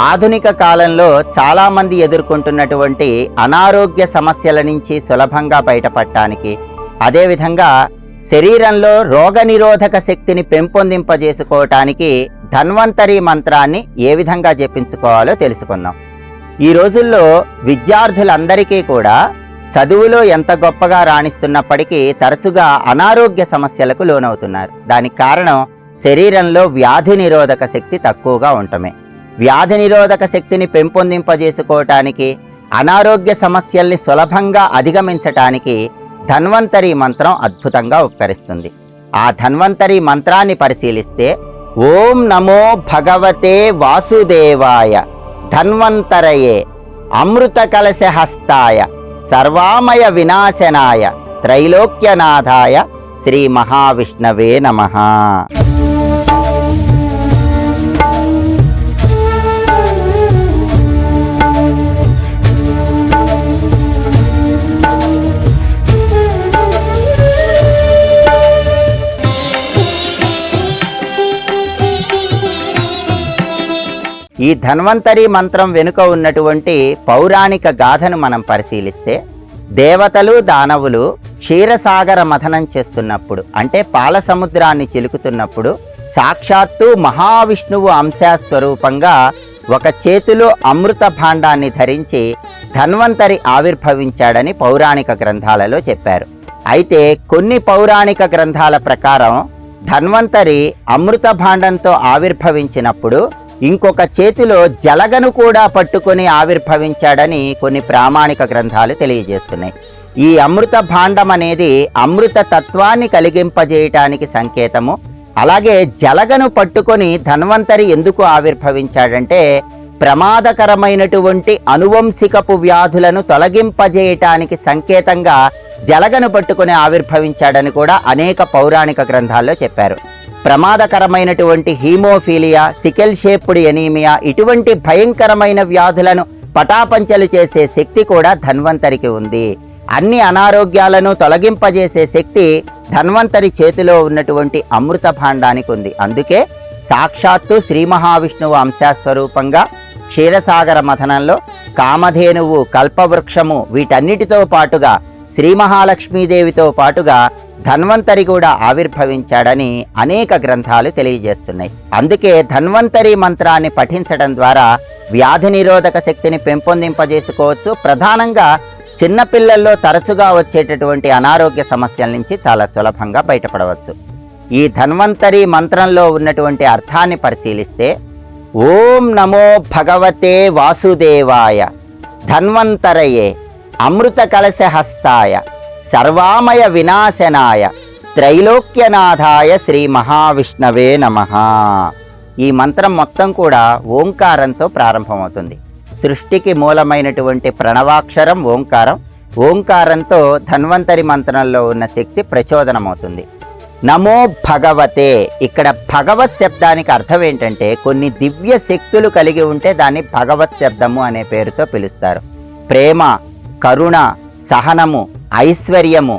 ఆధునిక కాలంలో చాలామంది ఎదుర్కొంటున్నటువంటి అనారోగ్య సమస్యల నుంచి సులభంగా బయటపడటానికి, అదేవిధంగా శరీరంలో రోగనిరోధక శక్తిని పెంపొందింపజేసుకోవటానికి ధన్వంతరి మంత్రాన్ని ఏ విధంగా జపించుకోవాలో తెలుసుకుందాం. ఈ రోజుల్లో విద్యార్థులందరికీ కూడా చదువులో ఎంత గొప్పగా రాణిస్తున్నప్పటికీ తరచుగా అనారోగ్య సమస్యలకు లోనవుతున్నారు. దానికి కారణం శరీరంలో వ్యాధి నిరోధక శక్తి తక్కువగా ఉండటమే. వ్యాధి నిరోధక శక్తిని పెంపొందింపజేసుకోవటానికి, అనారోగ్య సమస్యల్ని సులభంగా అధిగమించటానికి ధన్వంతరి మంత్రం అద్భుతంగా ఉపకరిస్తుంది. ఆ ధన్వంతరి మంత్రాన్ని పరిశీలిస్తే ఓం నమో భగవతే వాసుదేవాయ ధన్వంతరయే అమృత కలశ హస్తాయ సర్వామయ వినాశనాయ త్రైలోక్యనాథాయ శ్రీ మహావిష్ణవే నమః. ఈ ధన్వంతరి మంత్రం వెనుక ఉన్నటువంటి పౌరాణిక గాథను మనం పరిశీలిస్తే, దేవతలు దానవులు క్షీరసాగర మథనం చేస్తున్నప్పుడు, అంటే పాల సముద్రాన్ని చిలుకుతున్నప్పుడు, సాక్షాత్తు మహావిష్ణువు అంశస్వరూపంగా ఒక చేతిలో అమృత భాండాన్ని ధరించి ధన్వంతరి ఆవిర్భవించాడని పౌరాణిక గ్రంథాలలో చెప్పారు. అయితే కొన్ని పౌరాణిక గ్రంథాల ప్రకారం ధన్వంతరి అమృత భాండంతో ఆవిర్భవించినప్పుడు ఇంకొక చేతిలో జలగను కూడా పట్టుకొని ఆవిర్భవించాడని కొన్ని ప్రామాణిక గ్రంథాలు తెలియజేస్తున్నాయి. ఈ అమృత భాండం అనేది అమృత తత్వాన్ని కలిగింపజేయటానికి సంకేతము. అలాగే జలగను పట్టుకొని ధన్వంతరి ఎందుకు ఆవిర్భవించాడంటే, ప్రమాదకరమైనటువంటి అనువంశికపు వ్యాధులను తొలగింపజేయటానికి సంకేతంగా జలగను పట్టుకొని ఆవిర్భవించాడని కూడా అనేక పౌరాణిక గ్రంథాల్లో చెప్పారు. ప్రమాదకరమైనటువంటి హీమోఫీలియా, సికెల్ షేప్డ్ ఎనీమియా, ఇటువంటి భయంకరమైన వ్యాధులను పటాపంచలు చేసే శక్తి కూడా ధన్వంతరికి ఉంది. అన్ని అనారోగ్యాలను తొలగింపజేసే శక్తి ధన్వంతరి చేతిలో ఉన్నటువంటి అమృత భాండానికి ఉంది. అందుకే సాక్షాత్తు శ్రీ మహావిష్ణువు అంశస్వరూపంగా క్షీరసాగర మథనంలో కామధేనువు, కల్పవృక్షము, వీటన్నిటితో పాటుగా శ్రీ మహాలక్ష్మీదేవితో పాటుగా ధన్వంతరి కూడా ఆవిర్భవించాడని అనేక గ్రంథాలు తెలియజేస్తున్నాయి. అందుకే ధన్వంతరి మంత్రాన్ని పఠించడం ద్వారా వ్యాధి నిరోధక శక్తిని పెంపొందింపజేసుకోవచ్చు. ప్రధానంగా చిన్నపిల్లల్లో తరచుగా వచ్చేటటువంటి అనారోగ్య సమస్యల నుంచి చాలా సులభంగా బయటపడవచ్చు. ఈ ధన్వంతరి మంత్రంలో ఉన్నటువంటి అర్థాన్ని పరిశీలిస్తే, ఓం నమో భగవతే వాసుదేవాయ ధన్వంతరయే అమృత కలశ హస్తాయ సర్వామయ వినాశనాయ త్రైలోక్యనాథాయ శ్రీ మహావిష్ణవే నమః. ఈ మంత్రం మొత్తం కూడా ఓంకారంతో ప్రారంభమవుతుంది. సృష్టికి మూలమైనటువంటి ప్రణవాక్షరం ఓంకారం. ఓంకారంతో ధన్వంతరి మంత్రంలో ఉన్న శక్తి ప్రచోదనమవుతుంది. నమో భగవతే, ఇక్కడ భగవత్ శబ్దానికి అర్థం ఏంటంటే, కొన్ని దివ్య శక్తులు కలిగి ఉంటే దాన్ని భగవత్ శబ్దము అనే పేరుతో పిలుస్తారు. ప్రేమ, కరుణ, సహనము, ఐశ్వర్యము,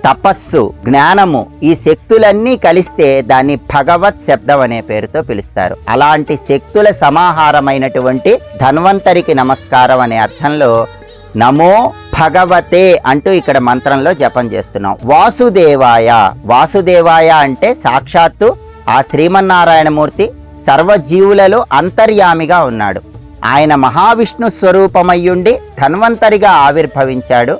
తపస్సు, జ్ఞానము, ఈ శక్తులన్నీ కలిస్తే దాన్ని భగవత్ శబ్దం అనే పేరుతో పిలుస్తారు. అలాంటి శక్తుల సమాహారమైనటువంటి ధన్వంతరికి నమస్కారం అనే అర్థంలో నమో భగవతే అంటూ ఇక్కడ మంత్రంలో జపం చేస్తున్నాం. వాసుదేవాయ, వాసుదేవాయ అంటే సాక్షాత్తు ఆ శ్రీమన్నారాయణమూర్తి సర్వజీవులలో అంతర్యామిగా ఉన్నాడు. ఆయన మహావిష్ణు స్వరూపమయ్యుండి ధన్వంతరిగా ఆవిర్భవించాడు.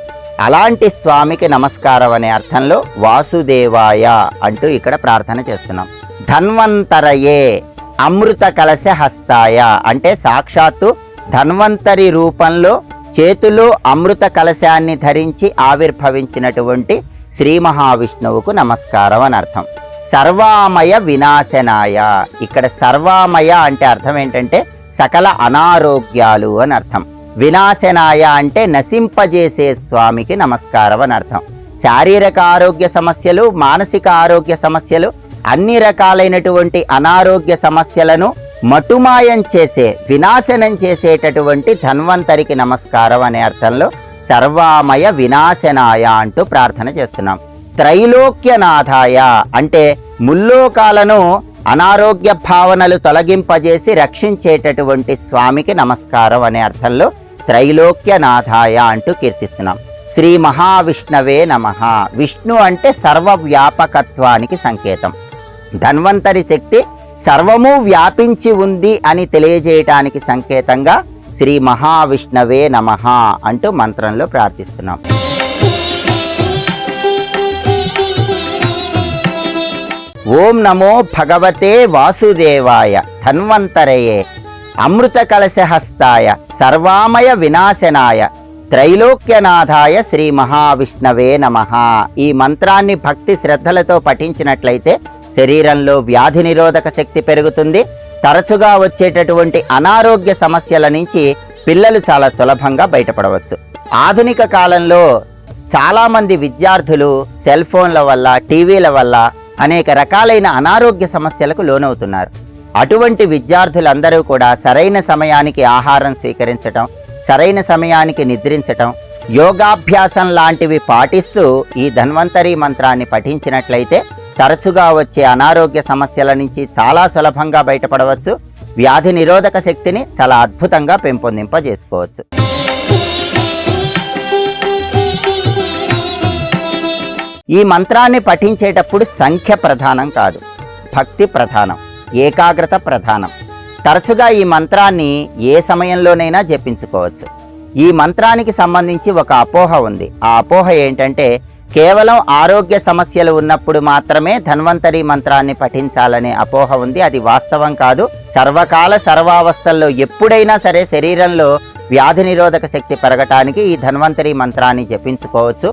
అలాంటి స్వామికి నమస్కారం అనే అర్థంలో వాసుదేవాయ అంటూ ఇక్కడ ప్రార్థన చేస్తున్నాం. ధన్వంతరయే అమృత కలశ హస్తాయ అంటే సాక్షాత్తు ధన్వంతరి రూపంలో చేతిలో అమృత కలశాన్ని ధరించి ఆవిర్భవించినటువంటి శ్రీ మహావిష్ణువుకు నమస్కారం అని అర్థం. సర్వామయ వినాశనాయ, ఇక్కడ సర్వామయ అంటే అర్థం ఏంటంటే సకల అనారోగ్యాలు అని అర్థం. వినాశనాయ అంటే నశింపజేసే స్వామికి నమస్కారం అని అర్థం. శారీరక ఆరోగ్య సమస్యలు, మానసిక ఆరోగ్య సమస్యలు, అన్ని రకాలైనటువంటి అనారోగ్య సమస్యలను మటుమాయం చేసే, వినాశనం చేసేటటువంటి ధన్వంతరికి నమస్కారం అనే అర్థంలో సర్వామయ వినాశనాయ అంటూ ప్రార్థన చేస్తున్నాం. త్రైలోక్యనాథాయ అంటే ముల్లోకాలను అనారోగ్య భావనలు తొలగింపజేసి రక్షించేటటువంటి స్వామికి నమస్కారం అనే అర్థంలో త్రైలోక్యనాథాయ అంటూ కీర్తిస్తున్నాం. శ్రీ మహావిష్ణవే నమః. విష్ణు అంటే సర్వవ్యాపకత్వానికి సంకేతం. ధన్వంతరి శక్తి సర్వము వ్యాపించి ఉంది అని తెలియజేయటానికి సంకేతంగా శ్రీ మహావిష్ణవే నమః అంటూ మంత్రంలో ప్రార్థిస్తున్నాం. ఓం నమో భగవతే వాసుదేవాయ ధన్వంతరయే అమృత కలశహస్తాయ సర్వామయ వినాశనాయ త్రైలోక్యనాథాయ శ్రీ మహావిష్ణవే నమః. ఈ మంత్రాన్ని భక్తి శ్రద్ధలతో పఠించినట్లయితే శరీరంలో వ్యాధి నిరోధక శక్తి పెరుగుతుంది. తరచుగా వచ్చేటటువంటి అనారోగ్య సమస్యల నుంచి పిల్లలు చాలా సులభంగా బయటపడవచ్చు. ఆధునిక కాలంలో చాలామంది విద్యార్థులు సెల్ ఫోన్ల వల్ల, టీవీల వల్ల అనేక రకాలైన అనారోగ్య సమస్యలకు లోనవుతున్నారు. అటువంటి విద్యార్థులందరూ కూడా సరైన సమయానికి ఆహారం స్వీకరించటం, సరైన సమయానికి నిద్రించటం, యోగాభ్యాసం లాంటివి పాటిస్తూ ఈ ధన్వంతరి మంత్రాన్ని పఠించినట్లయితే తరచుగా వచ్చే అనారోగ్య సమస్యల నుంచి చాలా సులభంగా బయటపడవచ్చు. వ్యాధి నిరోధక శక్తిని చాలా అద్భుతంగా పెంపొందింపజేసుకోవచ్చు. ఈ మంత్రాన్ని పఠించేటప్పుడు సంఖ్య ప్రధానం కాదు, భక్తి ప్రధానం, ఏకాగ్రత ప్రధానం. తరచుగా ఈ మంత్రాన్ని ఏ సమయంలోనైనా జపించుకోవచ్చు. ఈ మంత్రానికి సంబంధించి ఒక అపోహ ఉంది. ఆ అపోహ ఏంటంటే కేవలం ఆరోగ్య సమస్యలు ఉన్నప్పుడు మాత్రమే ధన్వంతరి మంత్రాన్ని పఠించాలనే అపోహ ఉంది. అది వాస్తవం కాదు. సర్వకాల సర్వావస్థల్లో ఎప్పుడైనా సరే శరీరంలో వ్యాధి నిరోధక శక్తి పెరగటానికి ఈ ధన్వంతరి మంత్రాన్ని జపించుకోవచ్చు.